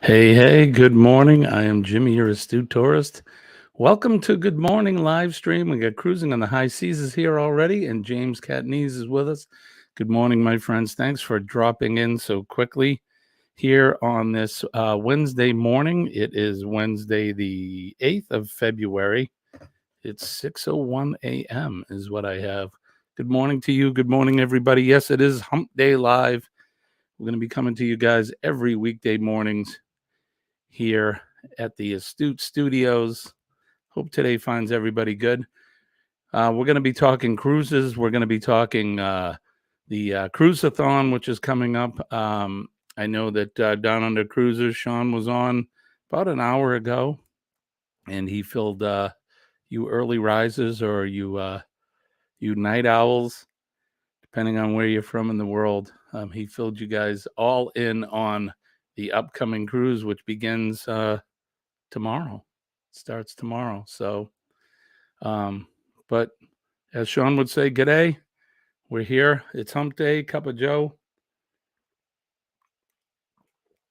Hey, good morning. I am Jimmy, your astute tourist. Welcome to Good Morning live stream. We got Cruising on the High Seas is here already, and James Catnese is with us. Good morning, my friends. Thanks for dropping in so quickly here on this Wednesday morning. It is Wednesday, the 8th of February. It's 6:01 a.m. is what I have. Good morning to you. Good morning, everybody. Yes, it is Hump Day Live. We're going to be coming to you guys every weekday mornings here at the Astute Studios. Hope today finds everybody good. We're going to be talking cruises. We're going to be talking the Cruiseathon, which is coming up. I know that Down Under Cruisers, Sean was on about an hour ago, and he filled you early risers or you night owls, depending on where you're from in the world. He filled you guys all in on the upcoming cruise, which begins tomorrow. Starts tomorrow. So, but as Sean would say, g'day. We're here. It's Hump Day. Cup of Joe.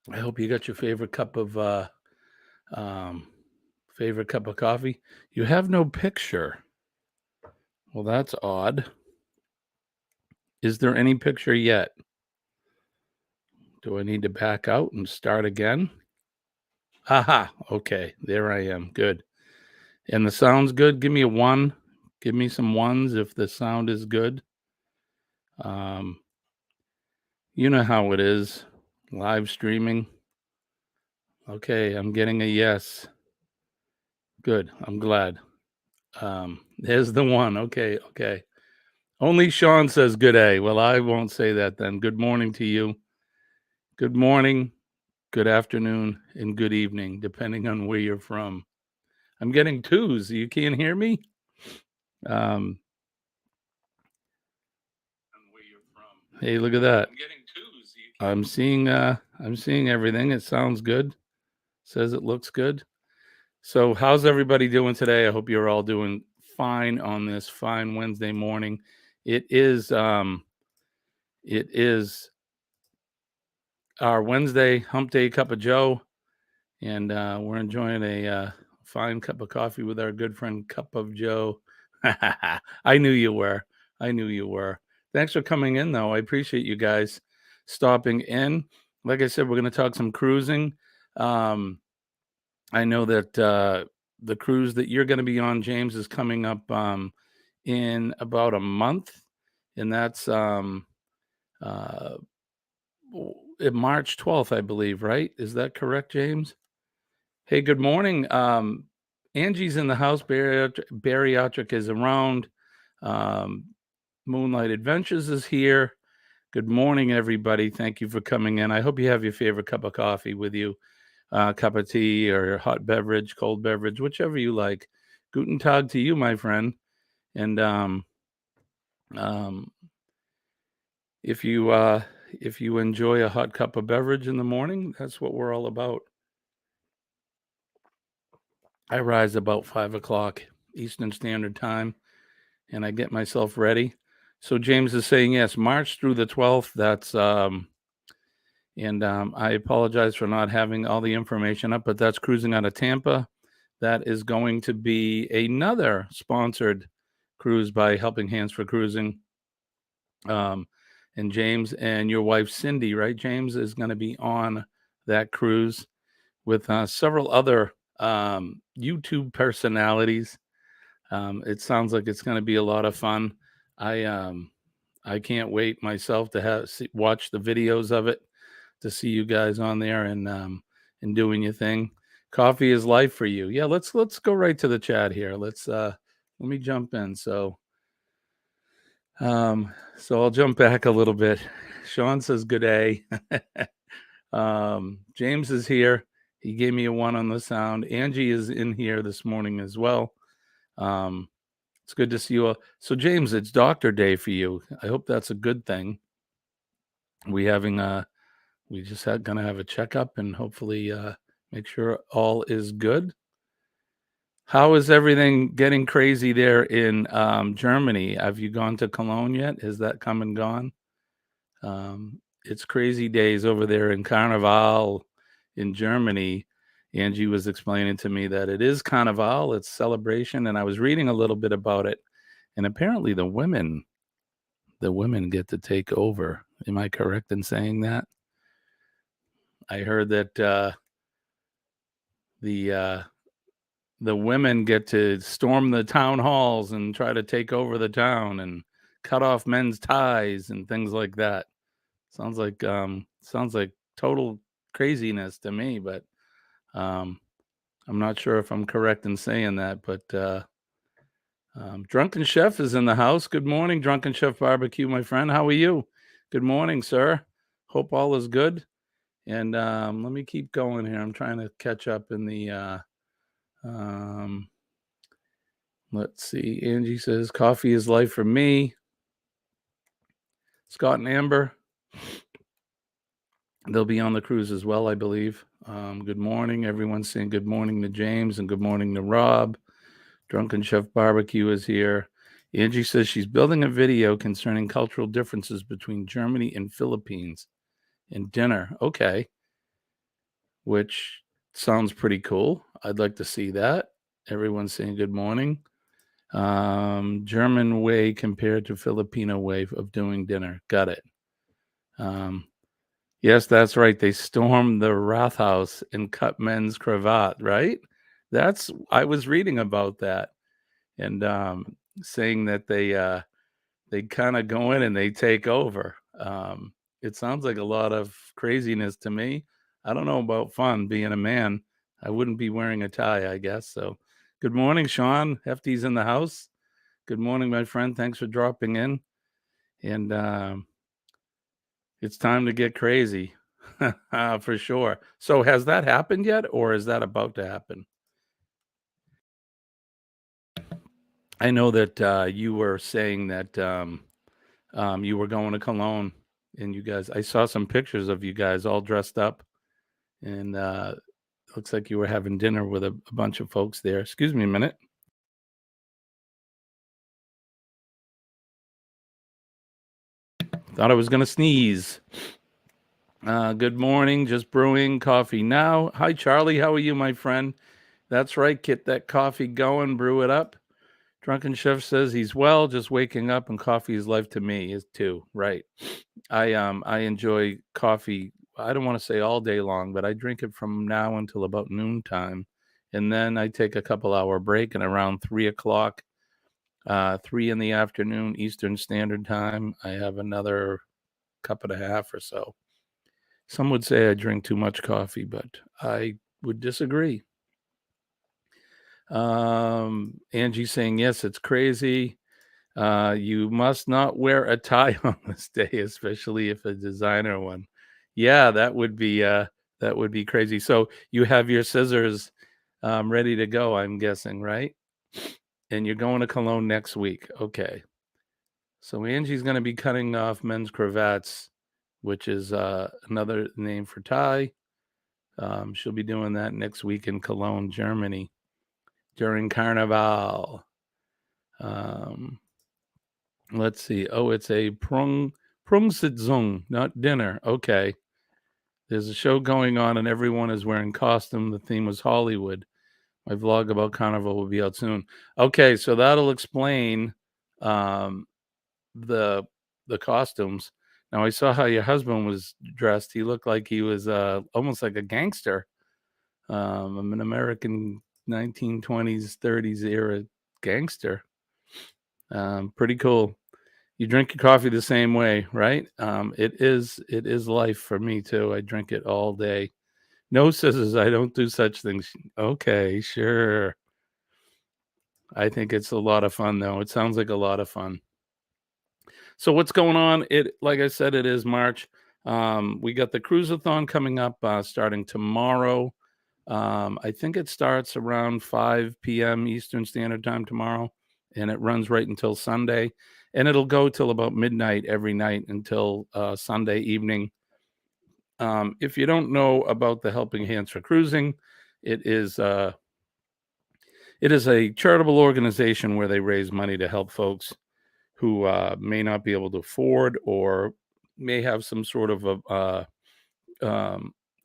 I hope you got your favorite cup of coffee. You have no picture. Well, that's odd. Is there any picture yet? Do I need to back out and start again? Haha. Okay, there I am. Good. And the sound's good. Give me a 1. Give me some 1s if the sound is good. You know how it is. Live streaming. Okay, I'm getting a yes. Good. I'm glad. There's the 1. Okay. Only Sean says good day. Well, I won't say that then. Good morning to you. Good morning, good afternoon, and good evening, depending on where you're from. I'm getting 2s. You can't hear me? Hey, look at that. I'm seeing everything. It sounds good. Says it looks good. So how's everybody doing today? I hope you're all doing fine on this fine Wednesday morning. It is our Wednesday Hump Day Cup of Joe, and we're enjoying a fine cup of coffee with our good friend Cup of Joe. I knew you were. Thanks for coming in, though. I appreciate you guys stopping in. Like I said, we're going to talk some cruising. I know that the cruise that you're going to be on, James, is coming up in about a month, and that's March 12th, I believe, right? Is that correct, James? Hey, good morning. Angie's in the house. Bariatric is around. Moonlight Adventures is here. Good morning, everybody. Thank you for coming in. I hope you have your favorite cup of coffee with you, cup of tea or hot beverage, cold beverage, whichever you like. Guten Tag to you, my friend. And if you enjoy a hot cup of beverage in the morning, that's what we're all about. I rise about 5 o'clock Eastern Standard Time, and I get myself ready. So James is saying yes, March through the 12th. That's and I apologize for not having all the information up, but that's cruising out of Tampa. That is going to be another sponsored cruise by Helping Hands for Cruising. And James and your wife, Cindy, right? James is going to be on that cruise with several other YouTube personalities. It sounds like it's going to be a lot of fun. I can't wait myself to watch the videos of it, to see you guys on there and doing your thing. Coffee is life for you. Yeah, let's go right to the chat here. Let me jump in. So I'll jump back a little bit. Sean says good day. James is here. He gave me a 1 on the sound. Angie is in here this morning as well. It's good to see you all. So James, it's doctor day for you. I hope that's a good thing. We just gonna have a checkup and hopefully make sure all is good. How is everything getting crazy there in Germany? Have you gone to Cologne yet? Has that come and gone? It's crazy days over there in Carnival in Germany, Angie was explaining to me that it is Carnival, it's celebration, and I was reading a little bit about it, and apparently the women get to take over. Am I correct in saying that? I heard that the the women get to storm the town halls and try to take over the town and cut off men's ties and things like that. Sounds like total craziness to me, but um, I'm not sure if I'm correct in saying that. But Drunken Chef is in the house. Good morning, Drunken Chef Barbecue, my friend. How are you? Good morning, sir. Hope all is good. And let me keep going here. I'm trying to catch up in the. Um, let's see. Angie says coffee is life for me. Scott and Amber, they'll be on the cruise as well, I believe. Good morning. Everyone's saying good morning to James and good morning to Rob. Drunken Chef Barbecue is here. Angie says she's building a video concerning cultural differences between Germany and Philippines and dinner. Okay. Which sounds pretty cool. I'd like to see that. Everyone's saying good morning. German way compared to Filipino way of doing dinner. Got it. Yes, that's right. They stormed the Rathaus and cut men's cravat, right? I was reading about that and saying that they kind of go in and they take over. It sounds like a lot of craziness to me. I don't know about fun being a man. I wouldn't be wearing a tie, I guess. So, good morning, Sean. Hefty's in the house. Good morning, my friend. Thanks for dropping in. And it's time to get crazy for sure. So, has that happened yet, or is that about to happen? I know that you were saying that you were going to Cologne, and you guys. I saw some pictures of you guys all dressed up, and looks like you were having dinner with a bunch of folks there. Excuse me a minute. Thought I was gonna sneeze. Good morning. Just brewing coffee now. Hi, Charlie. How are you, my friend? That's right. Get that coffee going. Brew it up. Drunken Chef says he's well, just waking up, and coffee is life to me. Is too right. I enjoy coffee. I don't want to say all day long, but I drink it from now until about noontime, and then I take a couple-hour break. And around 3 o'clock, 3 in the afternoon Eastern Standard Time, I have another cup and a half or so. Some would say I drink too much coffee, but I would disagree. Angie saying yes, it's crazy. You must not wear a tie on this day, especially if a designer one. Yeah, that would be crazy. So you have your scissors ready to go, I'm guessing, right? And you're going to Cologne next week. Okay. So Angie's going to be cutting off men's cravats, which is another name for tie. She'll be doing that next week in Cologne, Germany, during Carnival. Let's see. Oh, it's a Prungsitzung, not dinner. Okay. There's a show going on and everyone is wearing costume. The theme was Hollywood. My vlog about Carnival will be out soon. Okay, so that'll explain um, the costumes. Now I saw how your husband was dressed. He looked like he was almost like a gangster. I'm an American 1920s, 30s era gangster. Pretty cool. You drink your coffee the same way, right? It is life for me too. I drink it all day. No scissors. I don't do such things. Okay, sure. I think it's a lot of fun though. It sounds like a lot of fun. So what's going on? Like I said, it is March. We got the cruisathon coming up starting tomorrow. I think it starts around 5 p.m. Eastern Standard Time tomorrow, and it runs right until Sunday. And it'll go till about midnight every night until Sunday evening. If you don't know about the Helping Hands for Cruising, it is a charitable organization where they raise money to help folks who may not be able to afford or may have some sort of a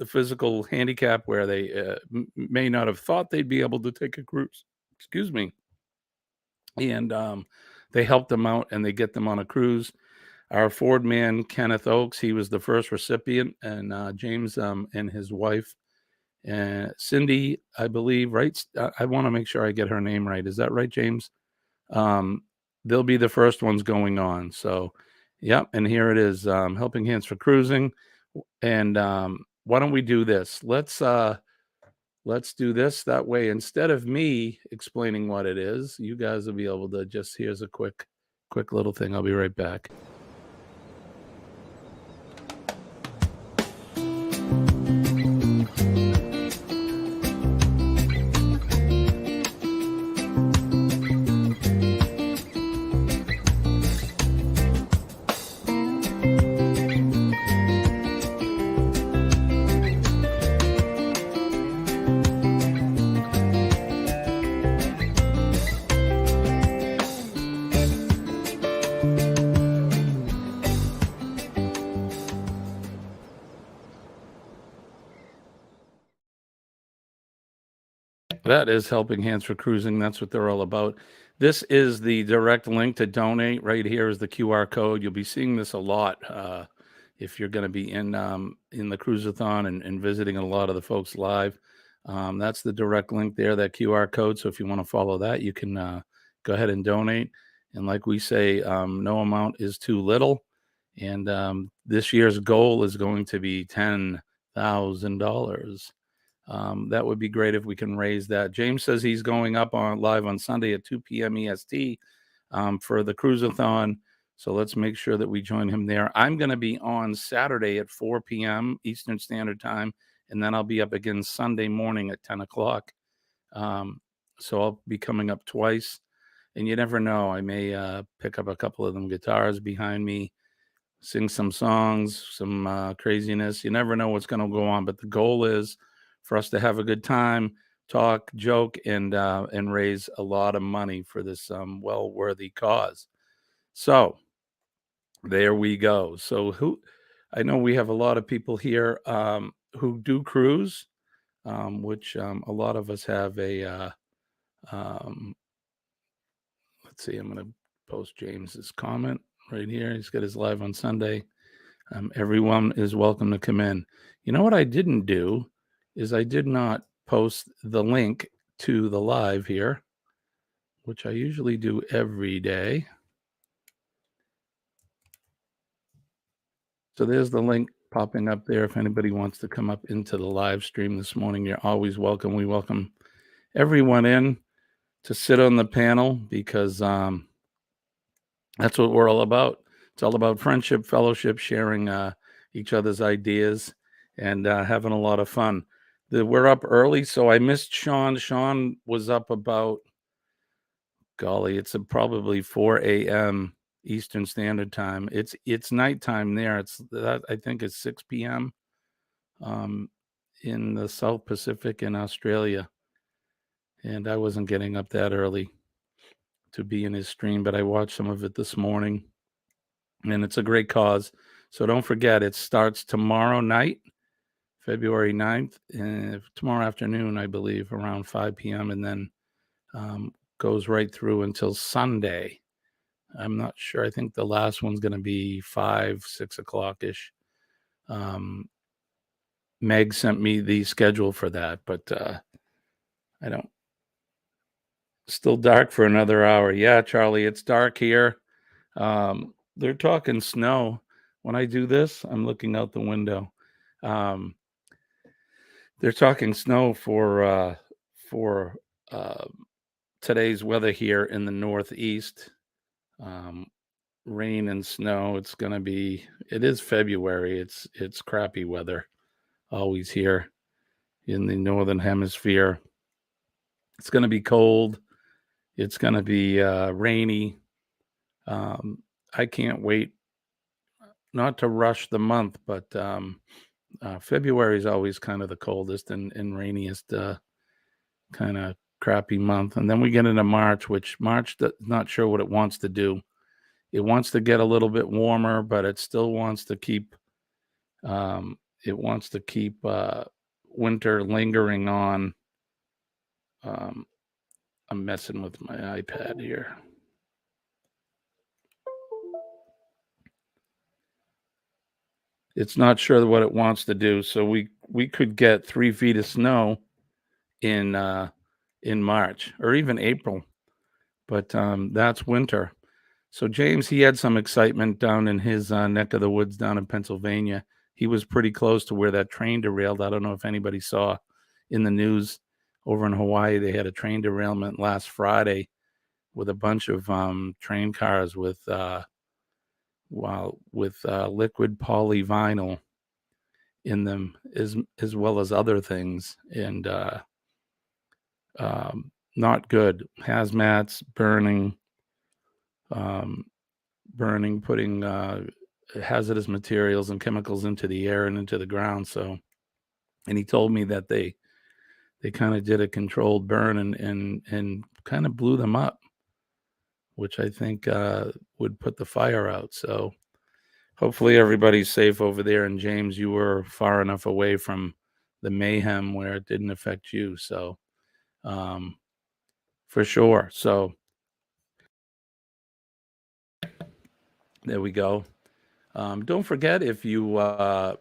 physical handicap where they may not have thought they'd be able to take a cruise. Excuse me. And they help them out and they get them on a cruise. Our Ford man, Kenneth Oakes, he was the first recipient, and James and his wife, Cindy, I believe, right? I want to make sure I get her name right. Is that right, James? They'll be the first ones going on. So, yep. And here it is, Helping Hands for Cruising. And why don't we do this? Let's do this. That way, instead of me explaining what it is, you guys will be able to just, here's a quick little thing. I'll be right back. That is Helping Hands for Cruising. That's what they're all about. This is the direct link to donate. Right here is the QR code. You'll be seeing this a lot if you're going to be in the cruisathon and visiting a lot of the folks live. That's the direct link there, that QR code. So if you want to follow that, you can go ahead and donate. And like we say, no amount is too little. And this year's goal is going to be $10,000. That would be great if we can raise that. James says he's going up on live on Sunday at 2 p.m. EST for the cruisathon. So let's make sure that we join him there. I'm going to be on Saturday at 4 p.m. Eastern Standard Time, and then I'll be up again Sunday morning at 10 o'clock. So I'll be coming up twice, and you never know. I may pick up a couple of them guitars behind me, sing some songs, some craziness. You never know what's going to go on, but the goal is for us to have a good time, talk, joke, and raise a lot of money for this well-worthy cause. So there we go. So I know we have a lot of people here who do cruise, which a lot of us have a. Let's see. I'm going to post James's comment right here. He's got his live on Sunday. Everyone is welcome to come in. You know what I didn't do is I did not post the link to the live here, which I usually do every day. So there's the link popping up there. If anybody wants to come up into the live stream this morning, you're always welcome. We welcome everyone in to sit on the panel because that's what we're all about. It's all about friendship, fellowship, sharing each other's ideas, and having a lot of fun. We're up early, so I missed Sean. Sean was up about, golly, it's probably 4 a.m. Eastern Standard Time. It's nighttime there. I think it's 6 p.m. In the South Pacific in Australia, and I wasn't getting up that early to be in his stream, but I watched some of it this morning, and it's a great cause. So don't forget, it starts tomorrow night, February 9th, tomorrow afternoon, I believe, around 5 p.m., and then goes right through until Sunday. I'm not sure. I think the last one's going to be 5, 6 o'clock-ish. Meg sent me the schedule for that, but I don't. Still dark for another hour. Yeah, Charlie, it's dark here. They're talking snow. When I do this, I'm looking out the window. They're talking snow for today's weather here in the Northeast. Rain and snow. It is February. It's crappy weather always here in the Northern Hemisphere. It's going to be cold. It's going to be rainy. I can't wait, not to rush the month, but February is always kind of the coldest and rainiest kind of crappy month. And then we get into March, which not sure what it wants to do. It wants to get a little bit warmer, but it still wants to keep, it wants to keep winter lingering on. I'm messing with my iPad here. It's not sure what it wants to do, so we could get 3 feet of snow in March or even April, but that's winter. So James, he had some excitement down in his neck of the woods down in Pennsylvania. He was pretty close to where that train derailed. I don't know if anybody saw in the news over in Hawaii. They had a train derailment last Friday with a bunch of train cars with liquid polyvinyl in them, as well as other things, and not good. Hazmats burning, putting hazardous materials and chemicals into the air and into the ground. So, and he told me that they kind of did a controlled burn and kind of blew them up, which I think would put the fire out. So hopefully everybody's safe over there. And James, you were far enough away from the mayhem where it didn't affect you. So for sure. So there we go. Don't forget, if you are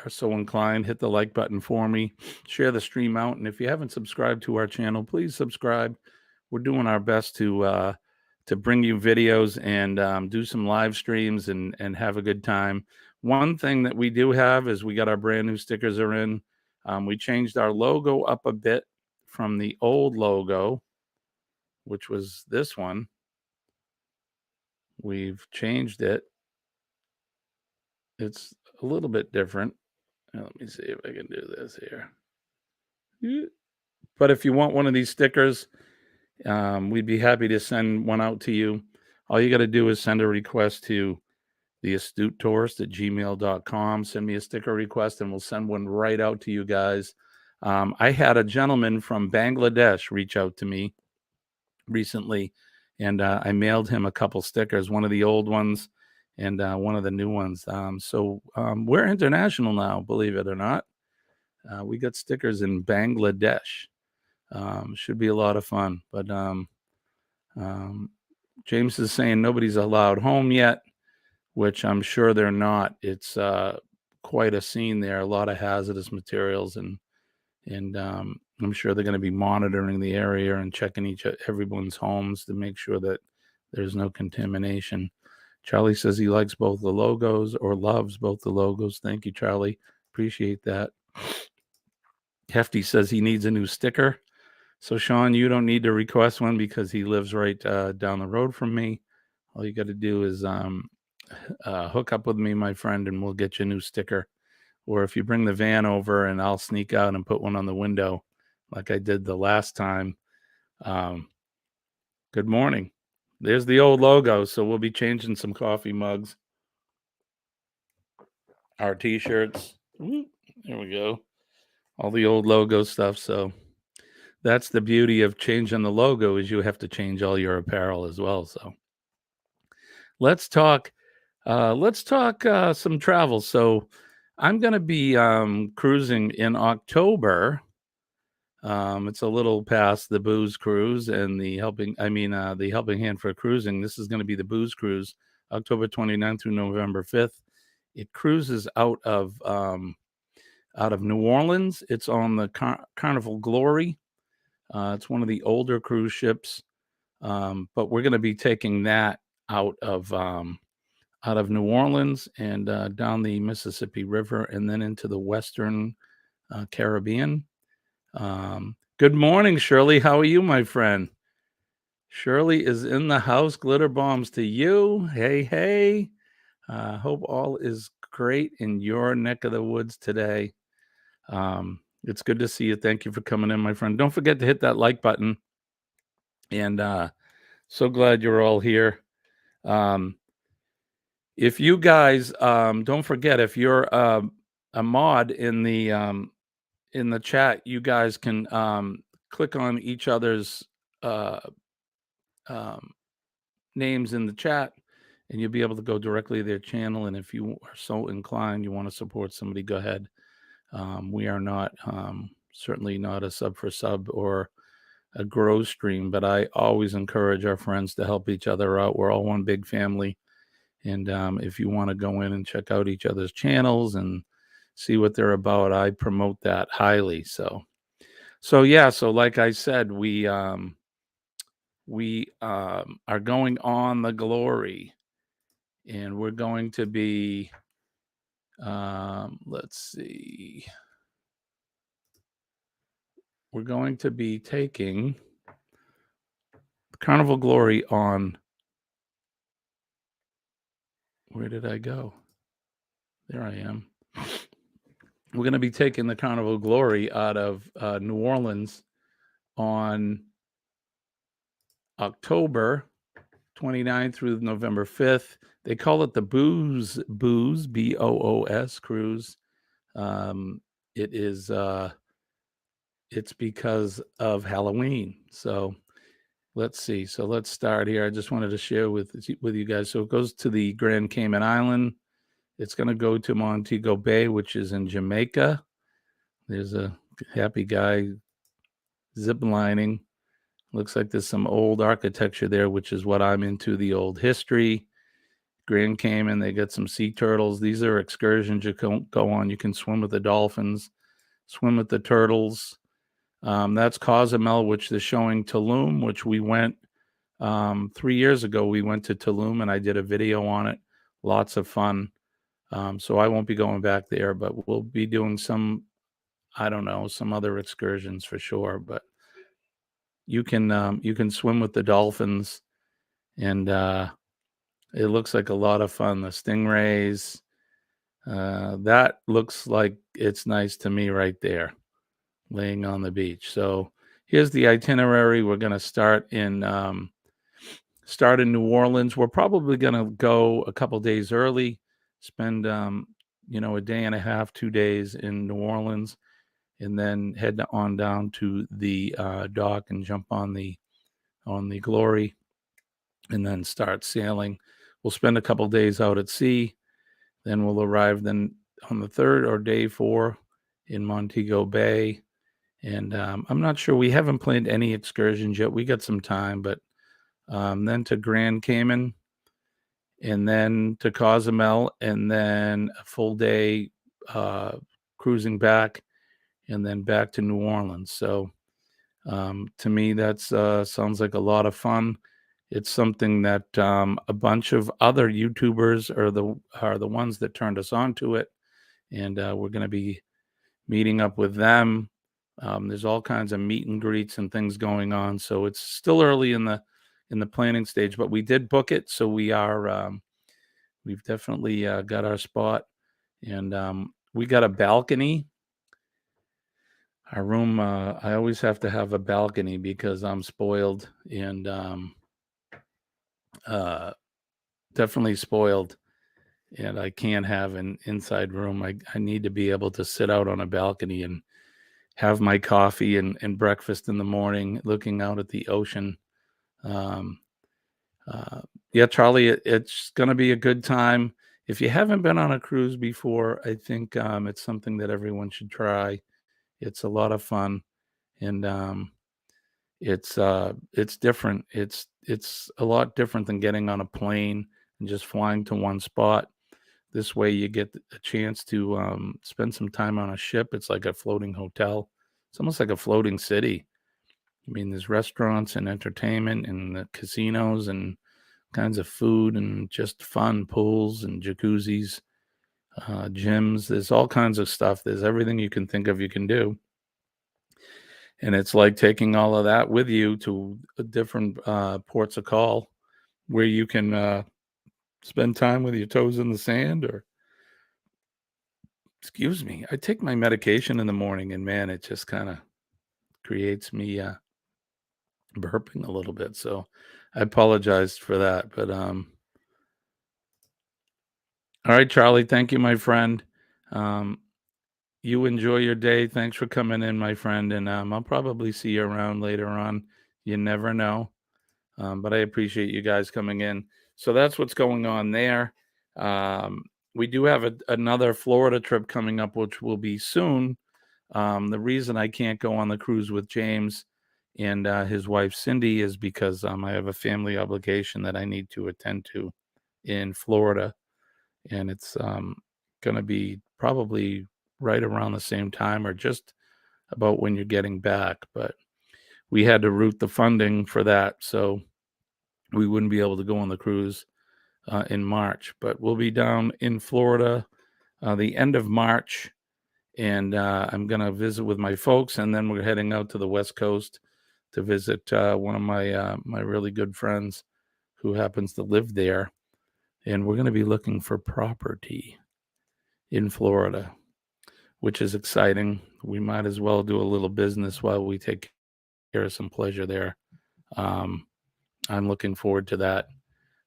so inclined, hit the like button for me, share the stream out, and if you haven't subscribed to our channel, please subscribe. We're doing our best to bring you videos and do some live streams and have a good time. One thing that we do have is we got our brand new stickers are in. We changed our logo up a bit from the old logo, which was this one. We've changed it. It's a little bit different. Let me see if I can do this here. But if you want one of these stickers, we'd be happy to send one out to you. All you got to do is send a request to theastutetourist@gmail.com. Send me a sticker request and we'll send one right out to you guys. I had a gentleman from Bangladesh reach out to me recently, and I mailed him a couple stickers, one of the old ones and one of the new ones. So we're international now, believe it or not. We got stickers in Bangladesh. Should be a lot of fun. But James is saying nobody's allowed home yet, which I'm sure they're not. It's quite a scene there. A lot of hazardous materials, and I'm sure they're going to be monitoring the area and checking everyone's homes to make sure that there's no contamination. Charlie says he likes both the logos, or loves both the logos. Thank you, Charlie. Appreciate that. Hefty says he needs a new sticker. So, Sean, you don't need to request one because he lives right down the road from me. All you got to do is hook up with me, my friend, and we'll get you a new sticker. Or if you bring the van over, and I'll sneak out and put one on the window like I did the last time. Good morning. There's the old logo. So we'll be changing some coffee mugs, our T-shirts. There we go. All the old logo stuff. So that's the beauty of changing the logo, is you have to change all your apparel as well. So let's talk some travel. So I'm going to be cruising in October. It's a little past the booze cruise and the helping hand for cruising. This is going to be the booze cruise, October 29th through November 5th. It cruises out of New Orleans. It's on the Carnival Glory. It's one of the older cruise ships, but we're going to be taking that out of New Orleans and down the Mississippi River and then into the Western Caribbean. Good morning, Shirley. How are you, my friend? Shirley is in the house. Glitter bombs to you. Hey. Hope all is great in your neck of the woods today. It's good to see you. Thank you for coming in, my friend. Don't forget to hit that like button. And so glad you're all here. If you guys don't forget, if you're a mod in the chat, you guys can click on each other's names in the chat, and you'll be able to go directly to their channel. And if you are so inclined, you want to support somebody, go ahead. We are not certainly not a sub for sub or a grow stream, but I always encourage our friends to help each other out. We're all one big family. And if you want to go in and check out each other's channels and see what they're about, I promote that highly. So yeah. So like I said, we are going on the Glory, and we're going to be let's see. We're going to be taking Carnival Glory on. Where did I go? There I am. We're going to be taking the Carnival Glory out of New Orleans on October 29th through November 5th. They call it the Boos, Boos cruise. It is it's because of Halloween. So let's see. So let's start here. I just wanted to share with you guys. So it goes to the Grand Cayman Island. It's going to go to Montego Bay, which is in Jamaica. There's a happy guy ziplining. Looks like there's some old architecture there, which is what I'm into, the old history. Grand Cayman, they got some sea turtles. These are excursions you can go on. You can swim with the dolphins, swim with the turtles. That's Cozumel, which they're showing Tulum, which we went 3 years ago. We went to Tulum, and I did a video on it. Lots of fun. So I won't be going back there, but we'll be doing some, I don't know, some other excursions for sure. But you can swim with the dolphins, and it looks like a lot of fun. The stingrays, that looks like it's nice to me right there, laying on the beach. So here's the itinerary. We're going to start in New Orleans. We're probably going to go a couple days early, spend a day and a half, 2 days in New Orleans, and then head on down to the dock and jump on the Glory, and then start sailing. We'll spend a couple days out at sea. Then we'll arrive then on the 3rd or day 4 in Montego Bay. And I'm not sure. We haven't planned any excursions yet. We got some time, but then to Grand Cayman, and then to Cozumel, and then a full day cruising back, and then back to New Orleans. So to me, that sounds like a lot of fun. It's something that a bunch of other YouTubers are the ones that turned us on to it, and we're going to be meeting up with them. There's all kinds of meet and greets and things going on, so it's still early in the planning stage, but we did book it, so we've definitely got our spot, and we got a balcony. Our room, I always have to have a balcony because I'm spoiled, and definitely spoiled, and I can't have an inside room. I need to be able to sit out on a balcony and have my coffee and breakfast in the morning, looking out at the ocean. Yeah, Charlie, it's going to be a good time. If you haven't been on a cruise before, I think it's something that everyone should try. It's a lot of fun, and it's different. It's a lot different than getting on a plane and just flying to one spot. This way, you get a chance to spend some time on a ship. It's like a floating hotel. It's almost like a floating city. I mean, there's restaurants and entertainment and the casinos and kinds of food and just fun, pools and jacuzzis, gyms. There's all kinds of stuff. There's everything you can think of you can do. And it's like taking all of that with you to different ports of call where you can spend time with your toes in the sand, or, excuse me, I take my medication in the morning, and man, it just kind of creates me burping a little bit. So I apologize for that. But all right, Charlie, thank you, my friend. You enjoy your day. Thanks for coming in, my friend. And I'll probably see you around later on. You never know. But I appreciate you guys coming in. So that's what's going on there. We do have another Florida trip coming up, which will be soon. The reason I can't go on the cruise with James and his wife Cindy is because I have a family obligation that I need to attend to in Florida, and it's going to be probably right around the same time or just about when you're getting back. But we had to route the funding for that, so we wouldn't be able to go on the cruise in March. But we'll be down in Florida the end of March, and I'm going to visit with my folks, and then we're heading out to the West Coast to visit one of my really good friends who happens to live there, and we're going to be looking for property in Florida, which is exciting. We might as well do a little business while we take care of some pleasure there. I'm looking forward to that.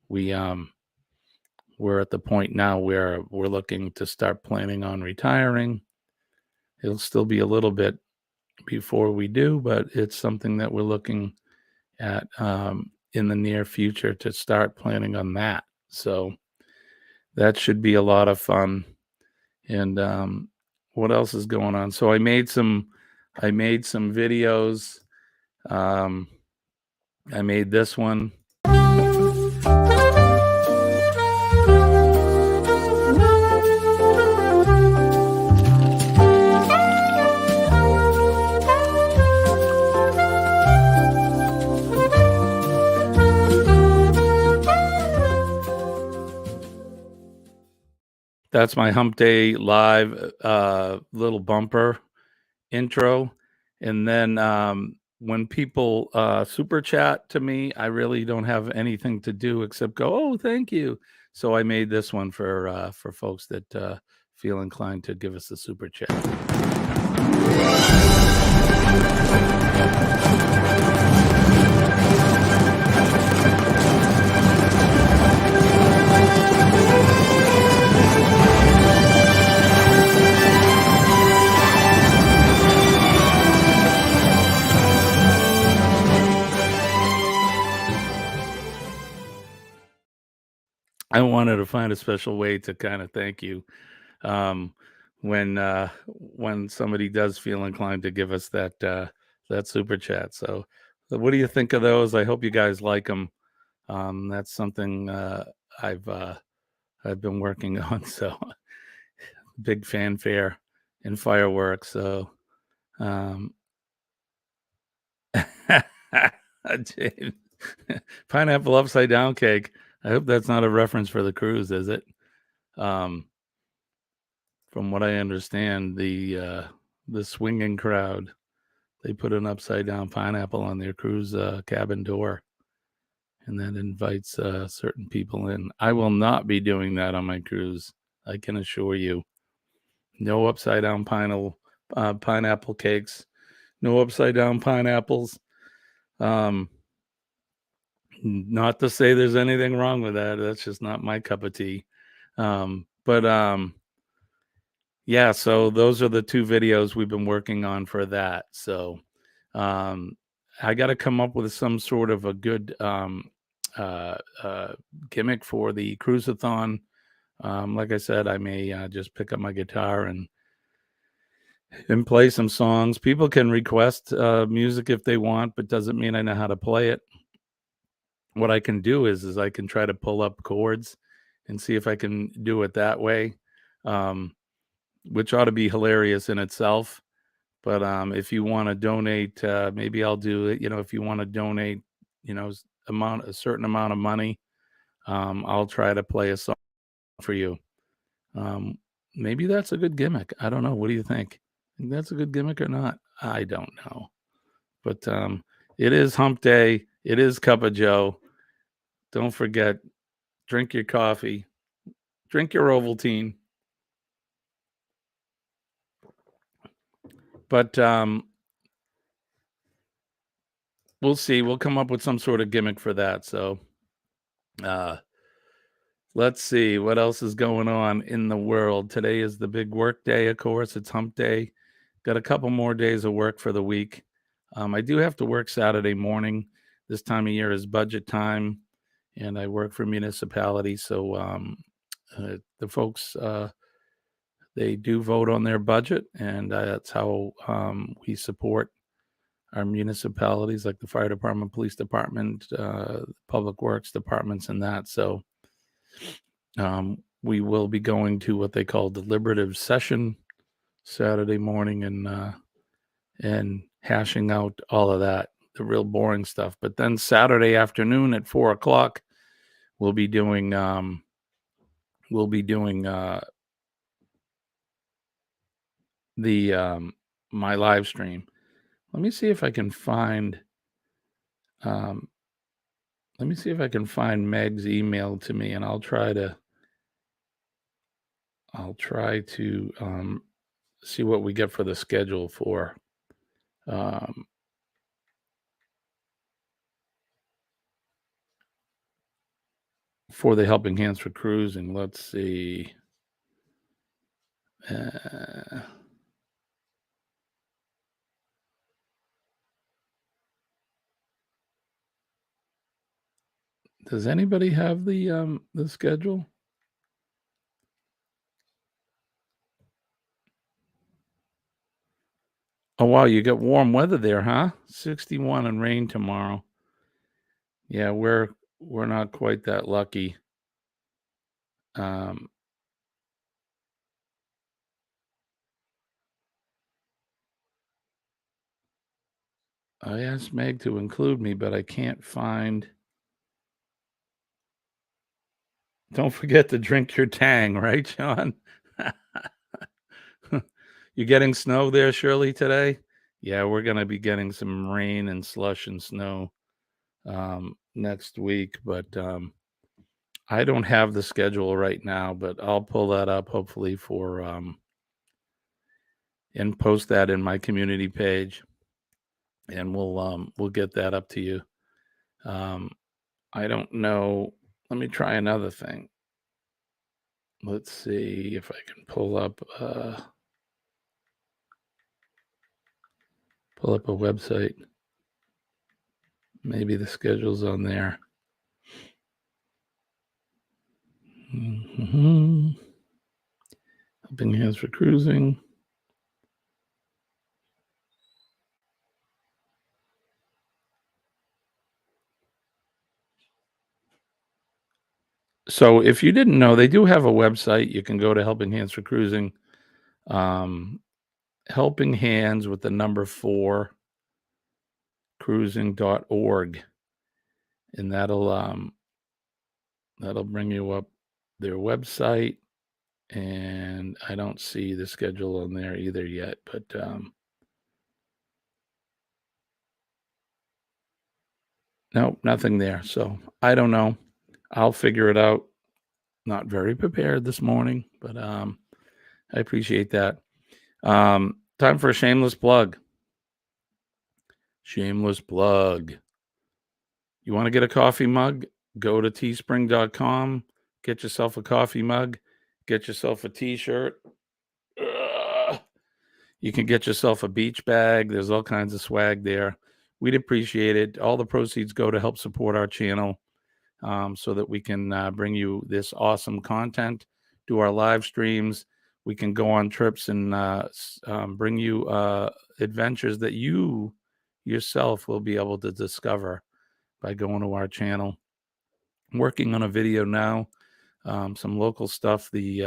We're at the point now where we're looking to start planning on retiring. It'll still be a little bit before we do, but it's something that we're looking at in the near future to start planning on that. So that should be a lot of fun. And what else is going on? So I made some videos. I made this one. That's my Hump Day live little bumper intro. And then when people super chat to me, I really don't have anything to do except go, oh, thank you. So I made this one for folks that feel inclined to give us a super chat. I wanted to find a special way to kind of thank you when somebody does feel inclined to give us that super chat. So what do you think of those? I hope you guys like them. That's something I've been working on. So big fanfare and fireworks. So James, pineapple upside down cake. I hope that's not a reference for the cruise, is it? From what I understand, the swinging crowd, they put an upside down pineapple on their cruise cabin door, and that invites certain people in. I will not be doing that on my cruise. I can assure you. No upside down pineapple cakes. No upside down pineapples. Not to say there's anything wrong with that. That's just not my cup of tea. Yeah, so those are the two videos we've been working on for that. So I got to come up with some sort of a good gimmick for the cruiseathon. Like I said, I may just pick up my guitar and play some songs. People can request music if they want, but doesn't mean I know how to play it. What I can do is I can try to pull up chords and see if I can do it that way, which ought to be hilarious in itself. But if you want to donate, maybe I'll do it. If you want to donate, a certain amount of money, I'll try to play a song for you. Maybe that's a good gimmick. I don't know. What do you think? Think that's a good gimmick or not? I don't know. But it is Hump Day. It is Cup of Joe. Don't forget, drink your coffee, drink your Ovaltine. But we'll see. We'll come up with some sort of gimmick for that. So let's see what else is going on in the world. Today is the big work day, of course. It's Hump Day. Got a couple more days of work for the week. I do have to work Saturday morning. This time of year is budget time. and I work for municipalities. So the folks, they do vote on their budget, and that's how we support our municipalities, like the fire department, police department, public works departments, and that. So we will be going to what they call deliberative session Saturday morning, and hashing out all of that, the real boring stuff. But then Saturday afternoon at 4:00, we'll be doing the my live stream. Let me see if I can find Meg's email to me, and I'll try to see what we get for the schedule for the Helping Hands for Cruising. Let's see. Does anybody have the schedule? Oh wow, you got warm weather there, huh? 61 and rain tomorrow. Yeah, we're not quite that lucky. I asked Meg to include me, but I can't find. Don't forget to drink your Tang, right, John? You getting snow there, Shirley, today? Yeah, we're going to be getting some rain and slush and snow next week, but I don't have the schedule right now, but I'll pull that up hopefully for and post that in my community page, and we'll get that up to you. I don't know. Let me try another thing. Let's see if I can pull up a website. Maybe the schedule's on there. Helping Hands for Cruising. So if you didn't know, they do have a website. You can go to Helping Hands for Cruising. Helping Hands with the number 4 cruising.org, and that'll bring you up their website. And I don't see the schedule on there either yet, but no, nothing there. So I don't know. I'll figure it out. Not very prepared this morning, but I appreciate that. Time for a shameless plug. Shameless plug. You want to get a coffee mug? Go to teespring.com. Get yourself a coffee mug. Get yourself a t-shirt. You can get yourself a beach bag. There's all kinds of swag there. We'd appreciate it. All the proceeds go to help support our channel, so that we can bring you this awesome content, do our live streams. We can go on trips and bring you adventures that you yourself will be able to discover by going to our channel. I'm working on a video now, some local stuff. We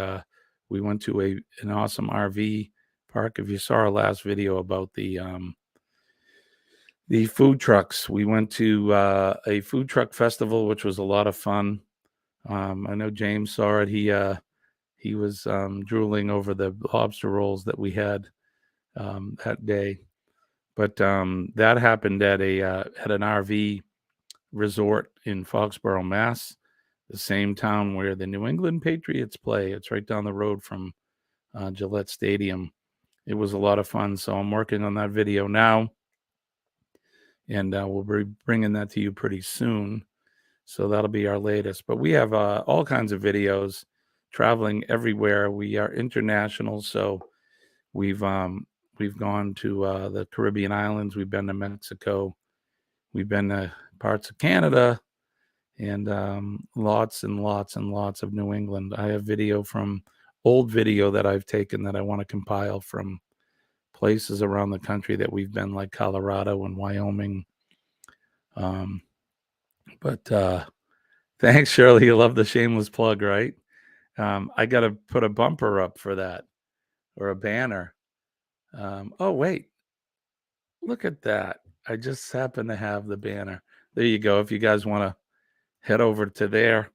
went to an awesome RV park. If you saw our last video about the food trucks, we went to a food truck festival, which was a lot of fun. I know James saw it. He was drooling over the lobster rolls that we had that day. But that happened at an RV resort in Foxborough, Mass, the same town where the New England Patriots play. It's right down the road from Gillette Stadium. It was a lot of fun. So I'm working on that video now, and we'll be bringing that to you pretty soon. So that'll be our latest. But we have all kinds of videos traveling everywhere. We are international, so we've gone to the Caribbean islands. We've been to Mexico. We've been to parts of Canada, and lots and lots and lots of New England. I have old video that I've taken that I want to compile from places around the country that we've been, like Colorado and Wyoming. But thanks, Shirley. You love the shameless plug, right? I got to put a bumper up for that, or a banner. Oh, wait. Look at that. I just happen to have the banner. There you go. If you guys want to head over to there.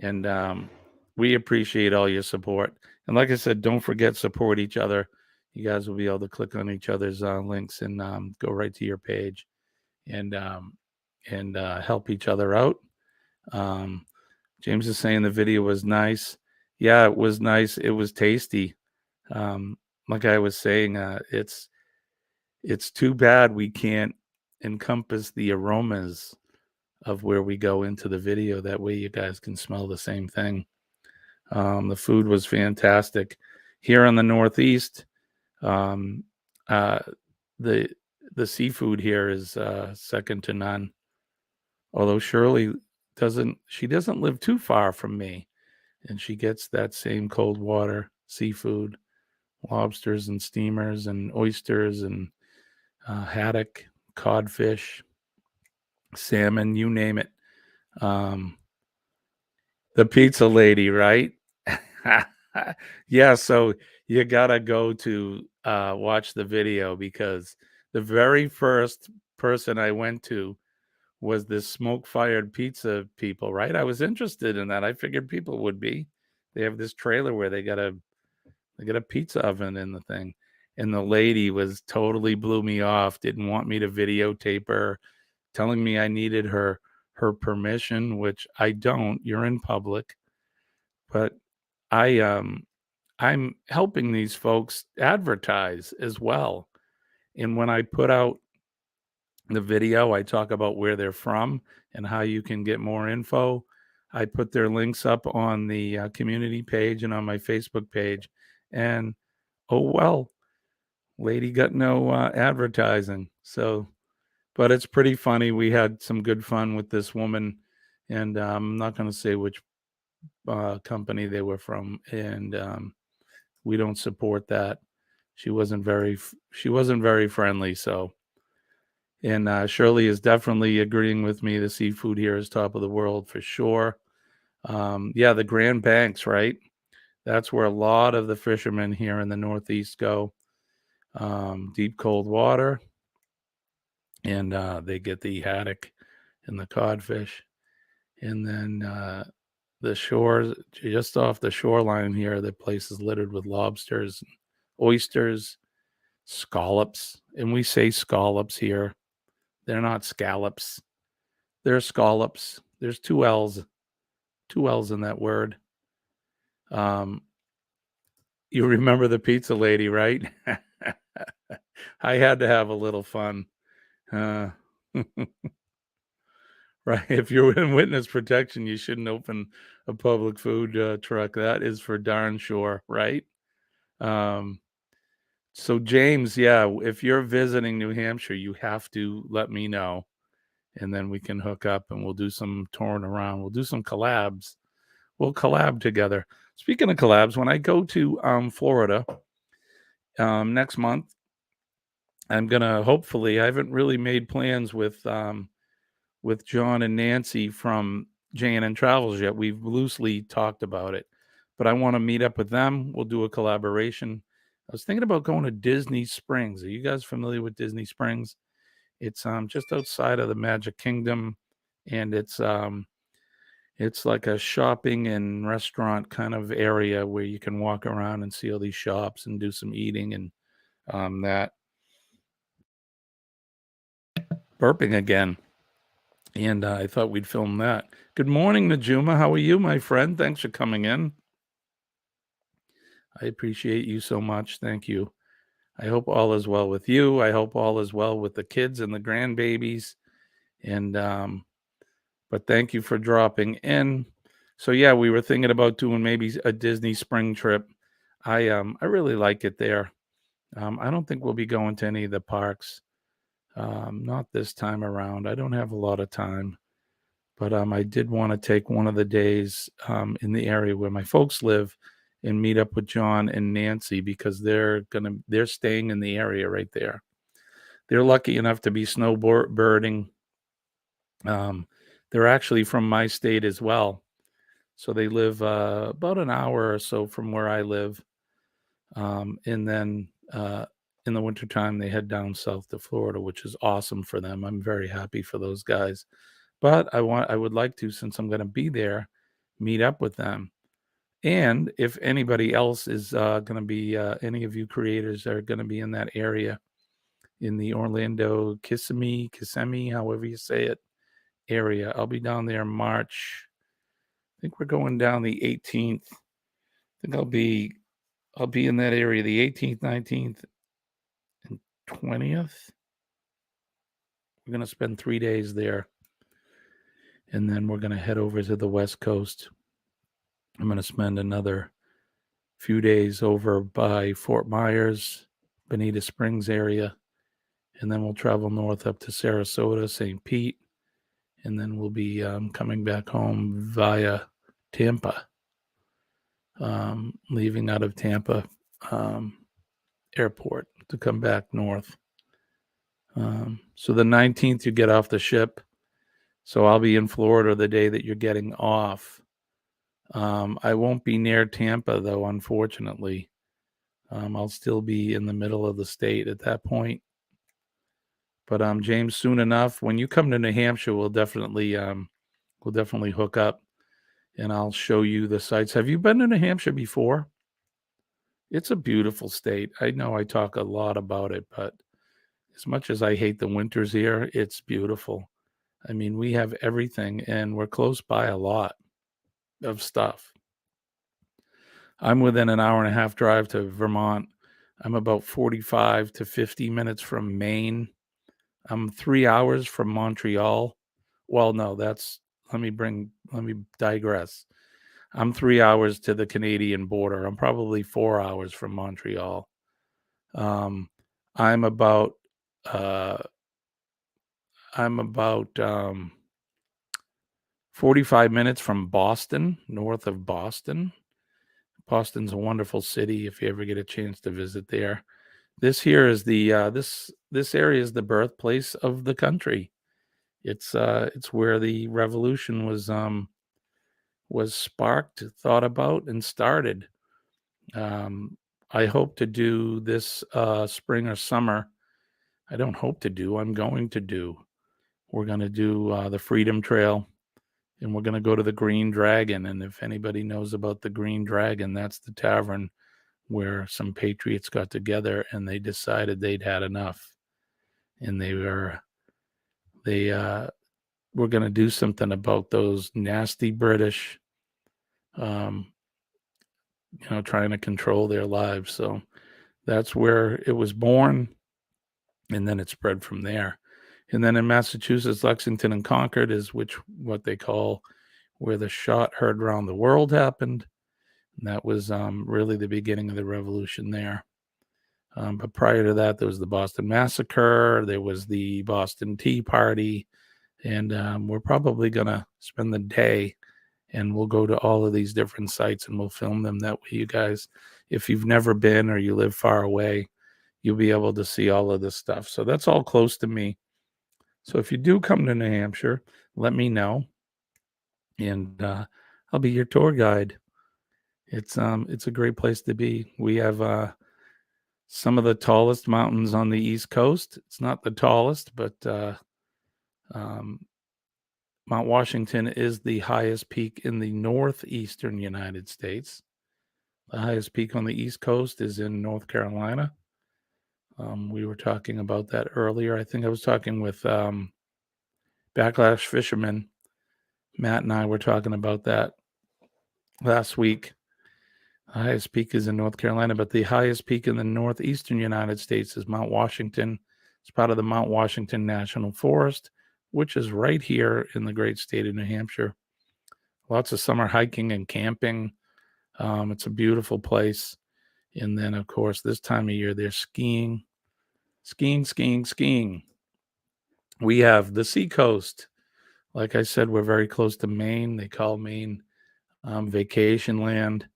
And we appreciate all your support. And like I said, don't forget, support each other. You guys will be able to click on each other's links and go right to your page and help each other out. James is saying the video was nice. Yeah, it was nice. It was tasty. Like I was saying, it's too bad we can't encompass the aromas of where we go into the video. That way you guys can smell the same thing. The food was fantastic. Here in the Northeast, um, uh, the seafood here is second to none. Although Shirley doesn't live too far from me, and she gets that same cold water seafood, lobsters and steamers and oysters and haddock, codfish, salmon, you name it. The pizza lady, right? Yeah, so you gotta go to watch the video, because the very first person I went to was this smoke-fired pizza people, right? I was interested in that. I figured people would be. They have this trailer where they got a pizza oven in the thing. And the lady was totally blew me off, didn't want me to videotape her, telling me I needed her permission, which I don't. You're in public. But I'm helping these folks advertise as well. And when I put out the video, I talk about where they're from and how you can get more info. I put their links up on the community page and on my Facebook page. And oh, well, lady got no advertising. So, but it's pretty funny. We had some good fun with this woman, and I'm not going to say which company they were from. And we don't support that. She wasn't very friendly. So, and Shirley is definitely agreeing with me. The seafood here is top of the world for sure. Yeah, the Grand Banks, right? That's where a lot of the fishermen here in the Northeast go. Deep cold water, and they get the haddock and the codfish. And then the shores, just off the shoreline here, the place is littered with lobsters, oysters, scallops. And we say scallops here. They're not scallops. They're scallops. There's two L's in that word. You remember the pizza lady, right? I had to have a little fun. Uh, right. If you're in witness protection, you shouldn't open a public food truck. That is for darn sure, right? Um, so James, yeah, if you're visiting New Hampshire, you have to let me know, and then we can hook up and we'll do some touring around. We'll do some collabs. We'll collab together. Speaking of collabs, when I go to Florida next month, I'm gonna hopefully. I haven't really made plans with John and Nancy from J&N Travels yet. We've loosely talked about it, but I want to meet up with them. We'll do a collaboration. I was thinking about going to Disney Springs. Are you guys familiar with Disney Springs? It's just outside of the Magic Kingdom, and it's like a shopping and restaurant kind of area where you can walk around and see all these shops and do some eating and that. Burping again. And I thought we'd film that. Good morning, Najuma. How are you, my friend? Thanks for coming in. I appreciate you so much. Thank you. I hope all is well with you. I hope all is well with the kids and the grandbabies. And but thank you for dropping in. So yeah, we were thinking about doing maybe a Disney spring trip. I really like it there. I don't think we'll be going to any of the parks. Not this time around. I don't have a lot of time But I did want to take one of the days in the area where my folks live and meet up with John and Nancy, because they're staying in the area right there. They're lucky enough to be snowbirding. They're actually from my state as well. So they live about an hour or so from where I live. And then in the wintertime, they head down south to Florida, which is awesome for them. I'm very happy for those guys. But I would like to, since I'm going to be there, meet up with them. And if anybody else is going to be, any of you creators are going to be in that area, in the Orlando, Kissimmee, however you say it, area, I'll be down there March. I think we're going down the 18th. I think I'll be in that area the 18th, 19th, and 20th. We're going to spend 3 days there. And then we're going to head over to the West Coast. I'm going to spend another few days over by Fort Myers, Bonita Springs area. And then we'll travel north up to Sarasota, St. Pete. And then we'll be coming back home via Tampa, leaving out of Tampa airport to come back north. So the 19th, you get off the ship. So I'll be in Florida the day that you're getting off. I won't be near Tampa, though, unfortunately. I'll still be in the middle of the state at that point. But James, soon enough, when you come to New Hampshire, we'll definitely hook up, and I'll show you the sites. Have you been to New Hampshire before? It's a beautiful state. I know I talk a lot about it, but as much as I hate the winters here, it's beautiful. I mean, we have everything, and we're close by a lot of stuff. I'm within an hour and a half drive to Vermont. I'm about 45 to 50 minutes from Maine. I'm 3 hours from Montreal. Well, no, let me digress. I'm 3 hours to the Canadian border. I'm probably 4 hours from Montreal. I'm about 45 minutes from Boston, north of Boston. Boston's a wonderful city if you ever get a chance to visit there. This here is the this area is the birthplace of the country. It's where the revolution was sparked, thought about, and started. I hope to do this spring or summer. I don't hope to do. I'm going to do. We're going to do the Freedom Trail, and we're going to go to the Green Dragon. And if anybody knows about the Green Dragon, that's the tavern where some patriots got together and they decided they'd had enough, and they were going to do something about those nasty British, trying to control their lives. So that's where it was born, and then it spread from there. And then in Massachusetts, Lexington and Concord is what they call where the shot heard around the world happened. And that was really the beginning of the revolution there. But prior to that, there was the Boston Massacre. There was the Boston Tea Party. And we're probably going to spend the day, and we'll go to all of these different sites and we'll film them. That way, you guys, if you've never been or you live far away, you'll be able to see all of this stuff. So that's all close to me. So if you do come to New Hampshire, let me know, and I'll be your tour guide. It's a great place to be. We have some of the tallest mountains on the East Coast. It's not the tallest, but Mount Washington is the highest peak in the northeastern United States. The highest peak on the East Coast is in North Carolina. We were talking about that earlier. I think I was talking with Backlash Fisherman. Matt and I were talking about that last week. The highest peak is in North Carolina, but the highest peak in the northeastern United States is Mount Washington. It's part of the Mount Washington National Forest, which is right here in the great state of New Hampshire. Lots of summer hiking and camping. It's a beautiful place. And then, of course, this time of year, there's skiing. Skiing. We have the seacoast. Like I said, we're very close to Maine. They call Maine vacation land.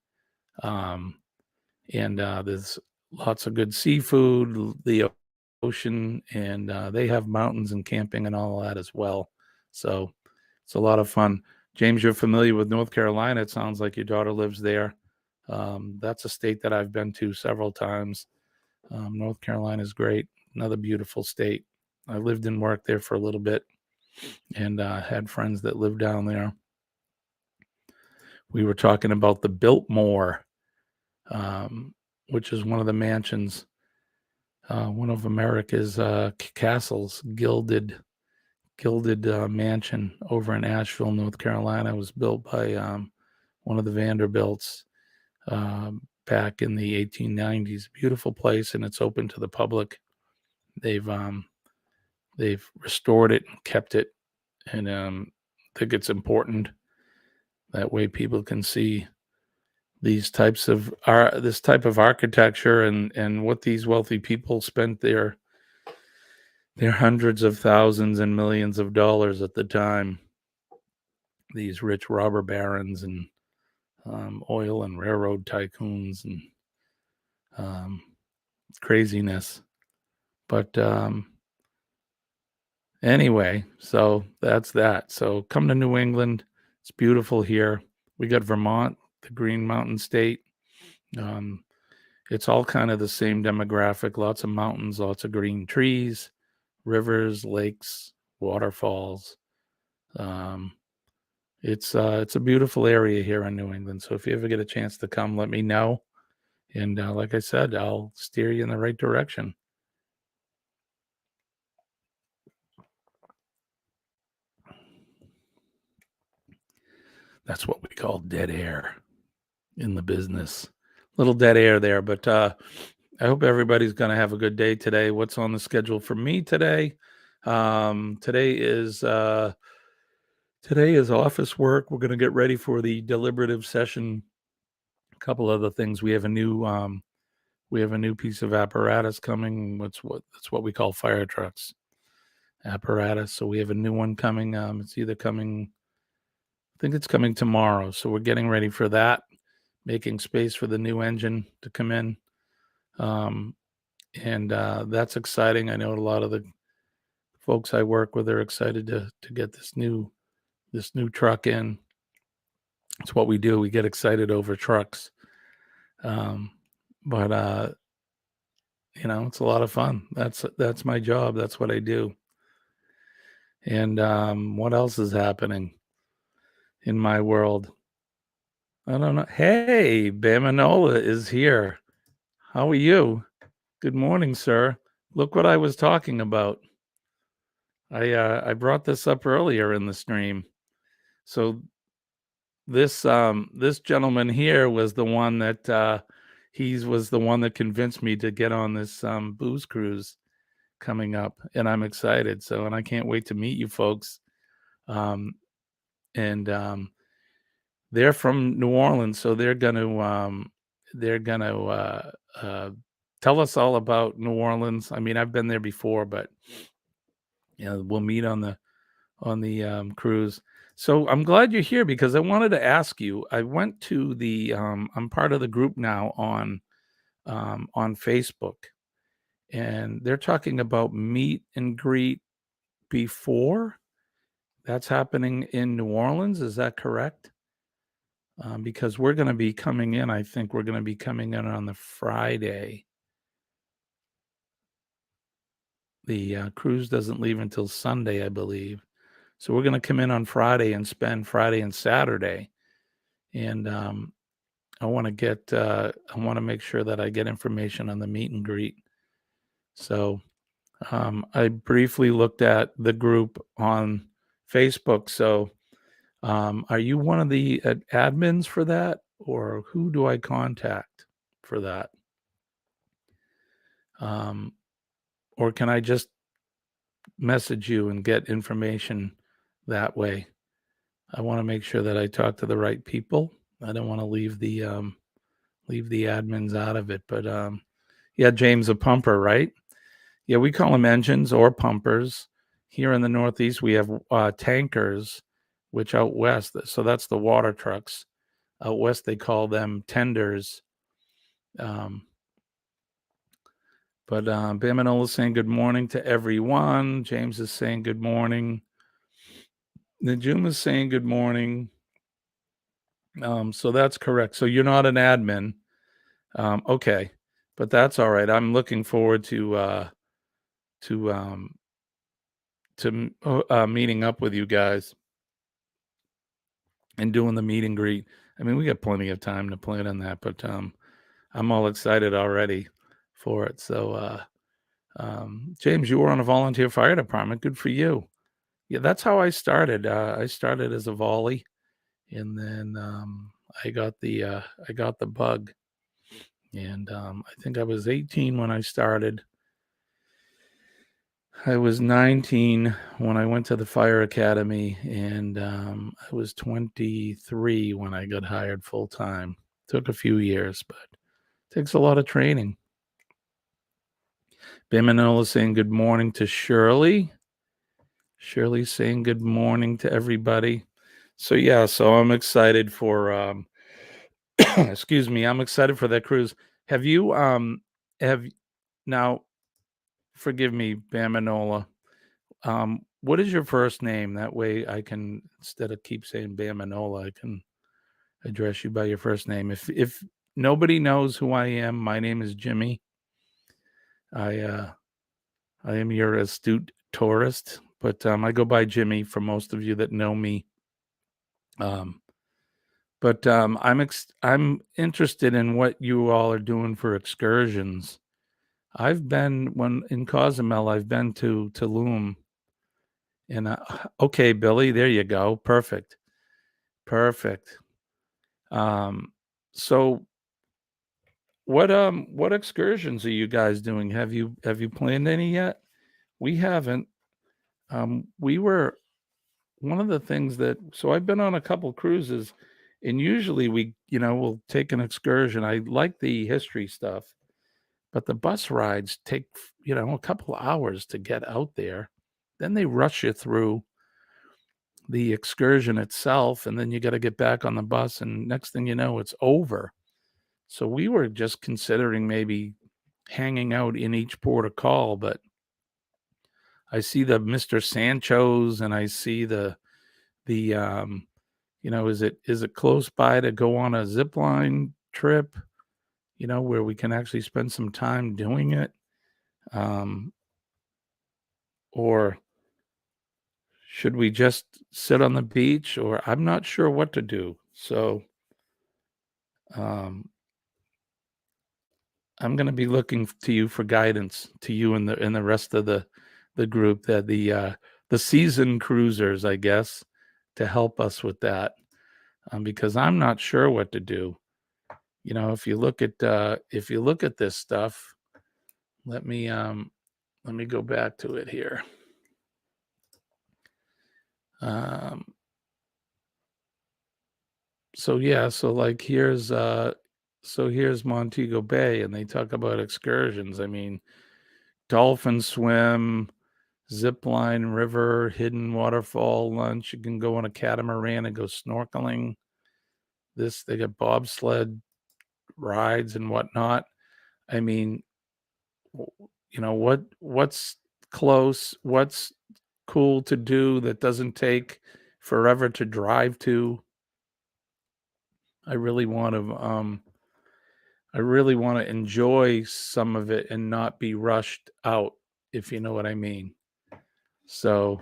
Um, and there's lots of good seafood, the ocean, and they have mountains and camping and all of that as well. So it's a lot of fun. James, you're familiar with North Carolina. It sounds like your daughter lives there. That's a state that I've been to several times. North Carolina is great. Another beautiful state. I lived and worked there for a little bit and had friends that lived down there. We were talking about the Biltmore, which is one of the mansions, one of America's castles, gilded mansion over in Asheville, North Carolina. It was built by one of the Vanderbilts back in the 1890s. Beautiful place, and it's open to the public. They've restored it and kept it, and I think it's important that way people can see this type of architecture and what these wealthy people spent their hundreds of thousands and millions of dollars at the time. These rich robber barons and oil and railroad tycoons and craziness. But anyway, so that's that. So come to New England. It's beautiful here. We got Vermont, the Green Mountain State. It's all kind of the same demographic. Lots of mountains, lots of green trees, rivers, lakes, waterfalls. It's a beautiful area here in New England. So if you ever get a chance to come, let me know. And like I said, I'll steer you in the right direction. That's what we call dead air in the business. Little dead air there, but I hope everybody's going to have a good day today. What's on the schedule for me today? Today is office work. We're going to get ready for the deliberative session. A couple other things. We have a new piece of apparatus coming. That's what we call fire trucks apparatus. So we have a new one coming. It's either coming. I think it's coming tomorrow. So we're getting ready for that, making space for the new engine to come in. And that's exciting. I know a lot of the folks I work with are excited to get this new truck in. It's what we do. We get excited over trucks. But it's a lot of fun. That's my job. That's what I do. And what else is happening in my world? I don't know. Hey, Bamanola is here. How are you? Good morning, sir. Look what I was talking about. I brought this up earlier in the stream. So this gentleman here was the one that was the one that convinced me to get on this booze cruise coming up, and I'm excited. So, and I can't wait to meet you folks. And they're from New Orleans, so they're gonna tell us all about New Orleans. I mean, I've been there before, but we'll meet on the cruise. So I'm glad you're here because I wanted to ask you. I went to the I'm part of the group now on Facebook, and they're talking about meet and greet before. That's happening in New Orleans. Is that correct? Because we're going to be coming in. I think we're going to be coming in on the Friday. The cruise doesn't leave until Sunday, I believe. So we're going to come in on Friday and spend Friday and Saturday. And I want to make sure that I get information on the meet and greet. So I briefly looked at the group on Facebook. So are you one of the admins for that, or who do I contact for that? Or can I just message you and get information that way? I want to make sure that I talk to the right people. I don't want to leave the admins out of it. But yeah, James, a pumper, right? Yeah, we call them engines or pumpers Here in the Northeast, we have tankers, which out west, so that's the water trucks. Out west, they call them tenders. But Bamanola is saying good morning to everyone. James is saying good morning. Najum is saying good morning. So that's correct. So you're not an admin. Okay, but that's all right. I'm looking forward to meeting up with you guys and doing the meet and greet. I mean, we got plenty of time to plan on that, but I'm all excited already for it. So, James, you were on a volunteer fire department. Good for you. Yeah, that's how I started. I started as a volley, and then I got the bug, and I think I was 18 when I started. I was 19 when I went to the fire academy, and I was 23 when I got hired full time. Took a few years, but it takes a lot of training. Bimanola saying good morning to Shirley. Shirley saying good morning to everybody. So yeah, so I'm excited for excuse me, I'm excited for that cruise. Have you have now forgive me, Bamanola. What is your first name? That way I can, instead of keep saying Bamanola, I can address you by your first name. If nobody knows who I am, my name is Jimmy. I am your astute tourist, but I go by Jimmy for most of you that know me. But I'm interested in what you all are doing for excursions. I've been when in Cozumel. I've been to Tulum, and okay, Billy, there you go. Perfect, perfect. So what excursions are you guys doing? Have you planned any yet? We haven't. We were one of the things that so I've been on a couple cruises, and usually we'll take an excursion. I like the history stuff, but the bus rides take a couple of hours to get out there. Then they rush you through the excursion itself, and then you got to get back on the bus, and next thing you know, it's over. So we were just considering maybe hanging out in each port of call, but I see the Mr. Sancho's, and I see the is it close by to go on a zip line trip, where we can actually spend some time doing it, or should we just sit on the beach, or I'm not sure what to do. So um, I'm going to be looking to you for guidance, to you and the rest of the group, that the seasoned cruisers, I guess, to help us with that, because I'm not sure what to do. If you look at this stuff, let me go back to it here. So yeah, so like here's Montego Bay, and they talk about excursions. I mean, dolphin swim, zip line, river, hidden waterfall lunch. You can go on a catamaran and go snorkeling. They got bobsled rides and whatnot. I mean, what's close, what's cool to do that doesn't take forever to drive to. I really want to enjoy some of it and not be rushed out, if you know what I mean. So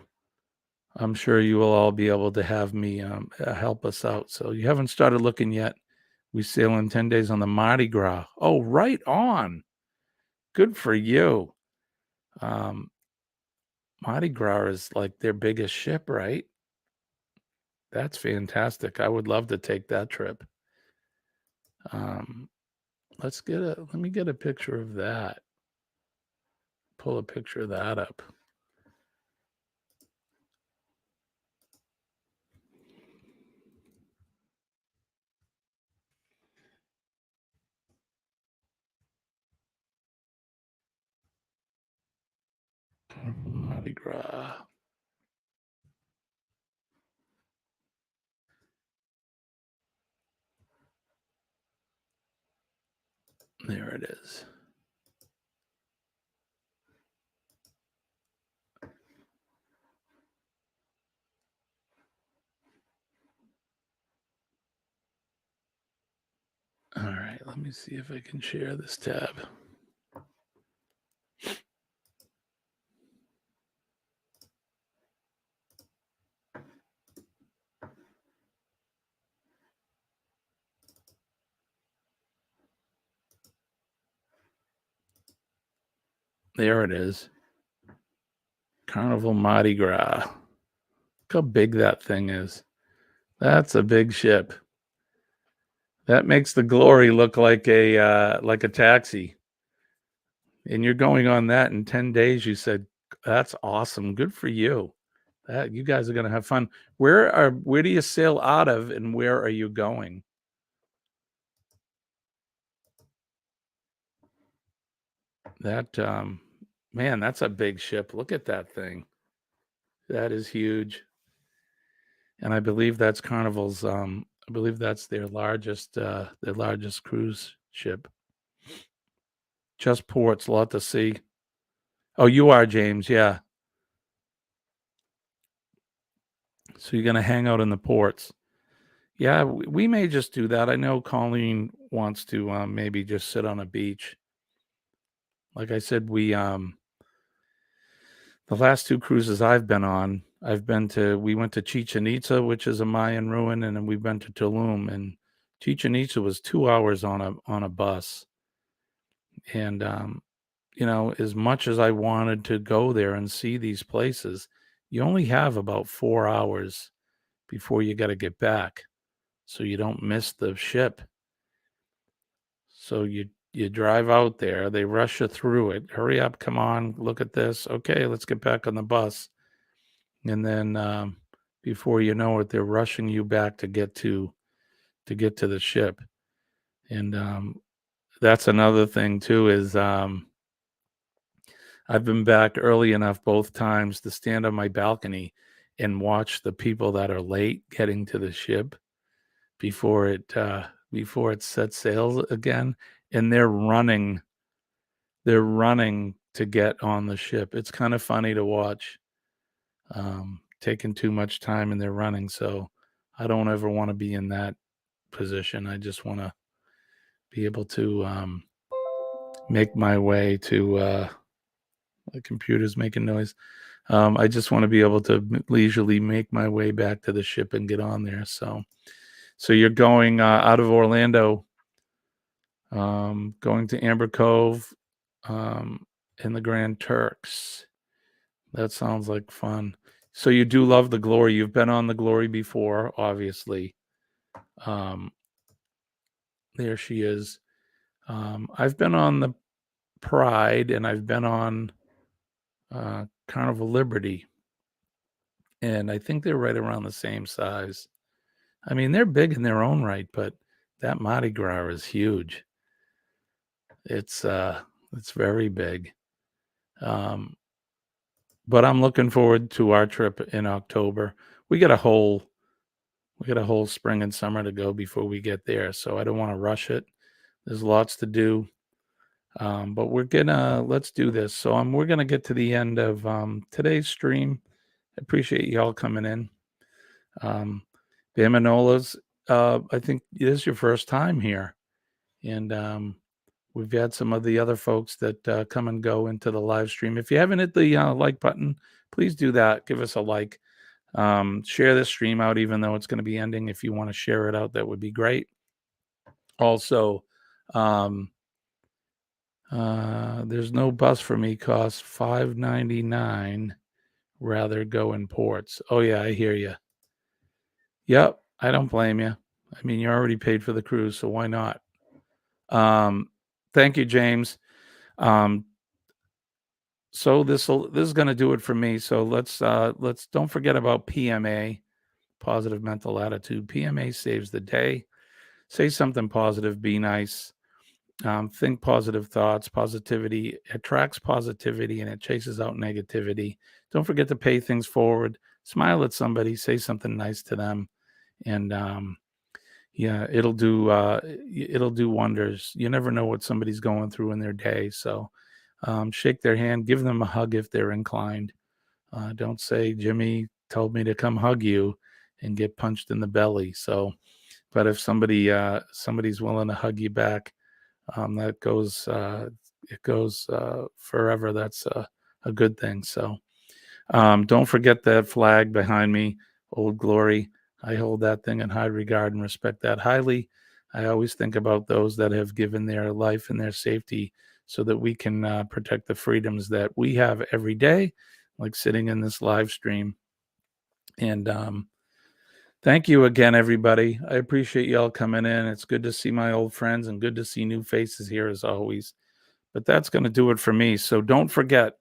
I'm sure you will all be able to have me help us out. So you haven't started looking yet. We sail in 10 days on the Mardi Gras. Oh, right on. Good for you. Mardi Gras is like their biggest ship, right? That's fantastic. I would love to take that trip. Um, let me get a picture of that. Pull a picture of that up. Mardi Gras. There it is. All right, let me see if I can share this tab. There it is. Carnival Mardi Gras. Look how big that thing is. That's a big ship. That makes the Glory look like a taxi. And you're going on that in 10 days, you said. That's awesome. Good for you. That you guys are going to have fun. Where do you sail out of and where are you going? That man, that's a big ship. Look at that thing. That is huge. And I believe that's Carnival's I believe that's their largest cruise ship. Just ports, a lot to see. Oh, you are, James, yeah. So you're going to hang out in the ports. Yeah, we may just do that. I know Colleen wants to maybe just sit on a beach. Like I said, we the last two cruises I've been on, we went to Chichen Itza, which is a Mayan ruin, and then we've been to Tulum. And Chichen Itza was 2 hours on a bus. And as much as I wanted to go there and see these places, you only have about 4 hours before you got to get back, so you don't miss the ship. So you drive out there, they rush you through it. Hurry up, come on, look at this. Okay, let's get back on the bus. And then before you know it, they're rushing you back to get to the ship. And that's another thing too is I've been back early enough both times to stand on my balcony and watch the people that are late getting to the ship before it sets sail again, and they're running to get on the ship. It's kind of funny to watch, taking too much time and they're running. So I don't ever want to be in that position. I just want to be able to make my way to the computer's making noise. I just want to be able to leisurely make my way back to the ship and get on there. So you're going out of Orlando, going to Amber Cove, and the Grand Turks. That sounds like fun. So you do love the Glory. You've been on the Glory before, obviously. There she is. I've been on the Pride and I've been on Carnival Liberty. And I think they're right around the same size. I mean, they're big in their own right, but that Mardi Gras is huge. It's very big. But I'm looking forward to our trip in October. We got a whole spring and summer to go before we get there, so I don't want to rush it. There's lots to do. But let's do this. So we're gonna get to the end of today's stream. I appreciate y'all coming in. Bamanola's, I think this is your first time here. And we've had some of the other folks that come and go into the live stream. If you haven't hit the like button, please do that. Give us a like. Share this stream out, even though it's going to be ending. If you want to share it out, that would be great. Also, there's no bus for me. Costs $5.99. Rather go in ports. Oh yeah, I hear you. Yep, I don't blame you. I mean, you already paid for the cruise, so why not? Thank you, James. So this is going to do it for me. So let's don't forget about PMA, positive mental attitude. PMA saves the day. Say something positive. Be nice. Think positive thoughts. Positivity attracts positivity and it chases out negativity. Don't forget to pay things forward. Smile at somebody. Say something nice to them. And Yeah, it'll do wonders. You never know what somebody's going through in their day. So shake their hand, give them a hug if they're inclined. Don't say Jimmy told me to come hug you and get punched in the belly. So, but if somebody's willing to hug you back, that goes it goes forever. That's a good thing. So don't forget that flag behind me, Old Glory. I hold that thing in high regard and respect that highly. I always think about those that have given their life and their safety so that we can protect the freedoms that we have every day, like sitting in this live stream. And thank you again, everybody. I appreciate y'all coming in. It's good to see my old friends and good to see new faces here as always. But that's going to do it for me. So don't forget,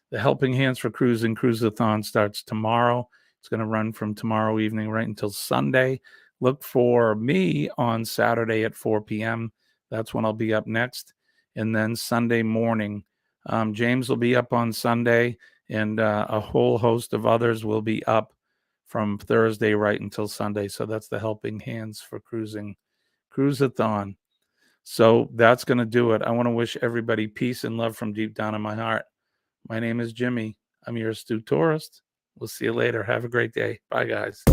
the Helping Hands for Cruising Cruiseathon starts tomorrow. It's going to run from tomorrow evening right until Sunday. Look for me on Saturday at 4 p.m. That's when I'll be up next. And then Sunday morning, James will be up on Sunday, and a whole host of others will be up from Thursday right until Sunday. So that's the Helping Hands for Cruising Cruiseathon. So that's going to do it. I want to wish everybody peace and love from deep down in my heart. My name is Jimmy. I'm your astute tourist. We'll see you later. Have a great day. Bye, guys.